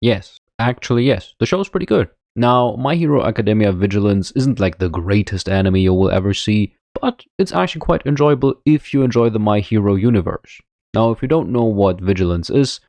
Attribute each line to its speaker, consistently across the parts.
Speaker 1: Yes, actually, yes. The show's pretty good. Now, My Hero Academia Vigilance isn't like the greatest anime you will ever see, but it's actually quite enjoyable if you enjoy the My Hero universe. Now, if you don't know what Vigilance is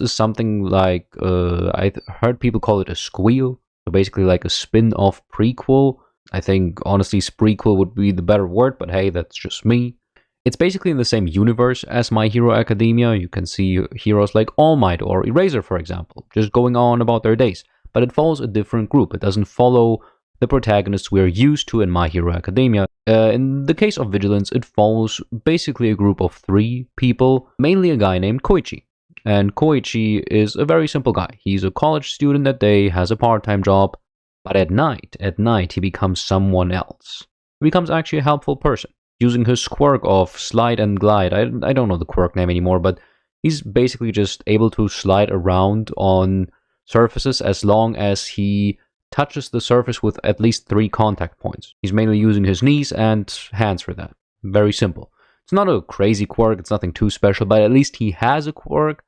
Speaker 1: something like, heard people call it a squeal, so basically like a spin-off prequel. I think, honestly, sprequel would be the better word, but hey, that's just me. It's basically in the same universe as My Hero Academia. You can see heroes like All Might or Eraser, for example, just going on about their days. But it follows a different group. It doesn't follow the protagonists we're used to in My Hero Academia. In the case of Vigilance, it follows basically a group of 3 people, mainly a guy named Koichi. And Koichi is a very simple guy. He's a college student that day, has a part-time job, but at night, he becomes someone else. He becomes actually a helpful person, using his quirk of slide and glide. I don't know the quirk name anymore, but he's basically just able to slide around on surfaces as long as he touches the surface with at least 3 contact points. He's mainly using his knees and hands for that. Very simple. It's not a crazy quirk, it's nothing too special, but at least he has a quirk.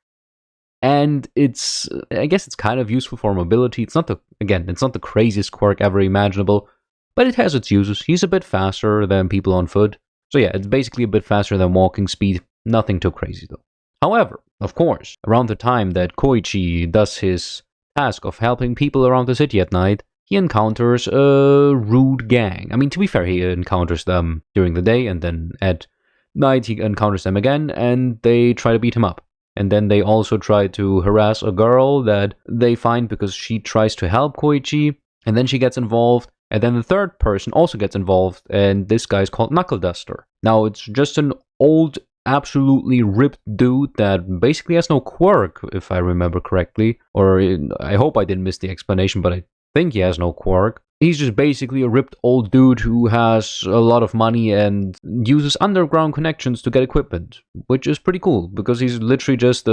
Speaker 1: And I guess it's kind of useful for mobility. It's not the craziest quirk ever imaginable, but it has its uses. He's a bit faster than people on foot. So yeah, it's basically a bit faster than walking speed. Nothing too crazy though. However, of course, around the time that Koichi does his task of helping people around the city at night, he encounters a rude gang. I mean, to be fair, he encounters them during the day, and then at night he encounters them again, and they try to beat him up. And then they also try to harass a girl that they find because she tries to help Koichi, and then she gets involved. And then the third person also gets involved, and this guy's called Knuckle Duster. Now, it's just an old, absolutely ripped dude that basically has no quirk, if I remember correctly. Or I hope I didn't miss the explanation, but I think he has no quirk. He's just basically a ripped old dude who has a lot of money and uses underground connections to get equipment, which is pretty cool, because he's literally just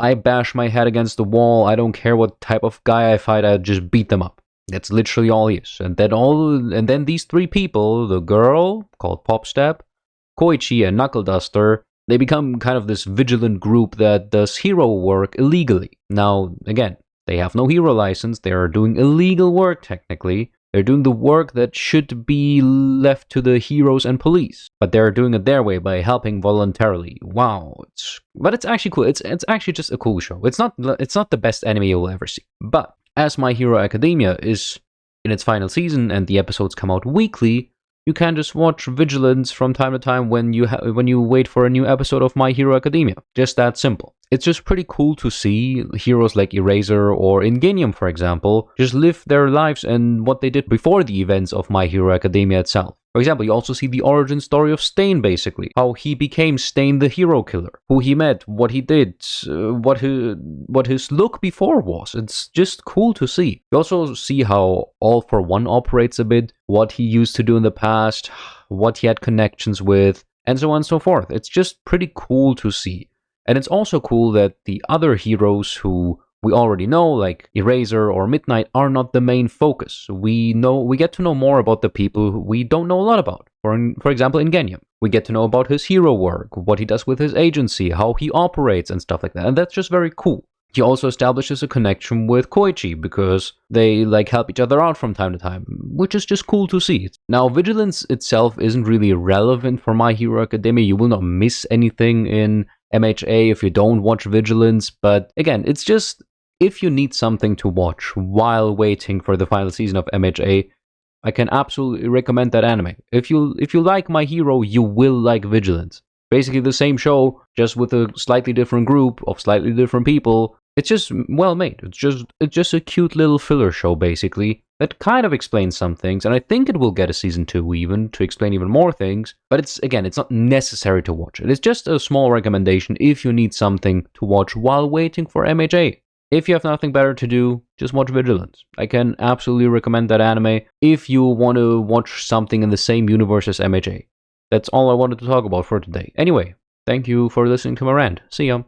Speaker 1: I bash my head against the wall, I don't care what type of guy I fight, I just beat them up. That's literally all he is. And then these 3 people, the girl called Popstep, Koichi, and Knuckle Duster, they become kind of this vigilant group that does hero work illegally. Now, again, they have no hero license, they are doing illegal work technically. They're doing the work that should be left to the heroes and police, but they're doing it their way by helping voluntarily. Wow, but it's actually cool. It's actually just a cool show. It's not the best anime you'll ever see. But as My Hero Academia is in its final season and the episodes come out weekly, you can just watch Vigilance from time to time when you wait for a new episode of My Hero Academia. Just that simple. It's just pretty cool to see heroes like Eraser or Ingenium, for example, just live their lives and what they did before the events of My Hero Academia itself. For example, you also see the origin story of Stain, basically. How he became Stain the hero killer. Who he met, what he did, what his look before was. It's just cool to see. You also see how All for One operates a bit, what he used to do in the past, what he had connections with, and so on and so forth. It's just pretty cool to see. And it's also cool that the other heroes who we already know, like Eraser or Midnight, are not the main focus. We get to know more about the people who we don't know a lot about. For example, Ingenium. We get to know about his hero work, what he does with his agency, how he operates and stuff like that. And that's just very cool. He also establishes a connection with Koichi because they help each other out from time to time, which is just cool to see. Now, Vigilance itself isn't really relevant for My Hero Academia. You will not miss anything in MHA if you don't watch Vigilance, but again, it's just if you need something to watch while waiting for the final season of MHA, I can absolutely recommend that anime. If you like My Hero, you will like Vigilance. Basically the same show, just with a slightly different group of slightly different people. It's just well made. It's just a cute little filler show, basically, that kind of explains some things, and I think it will get a season 2 even, to explain even more things, but it's not necessary to watch it. It's just a small recommendation if you need something to watch while waiting for MHA. If you have nothing better to do, just watch Vigilance. I can absolutely recommend that anime if you want to watch something in the same universe as MHA. That's all I wanted to talk about for today. Anyway, thank you for listening to my rant. See ya.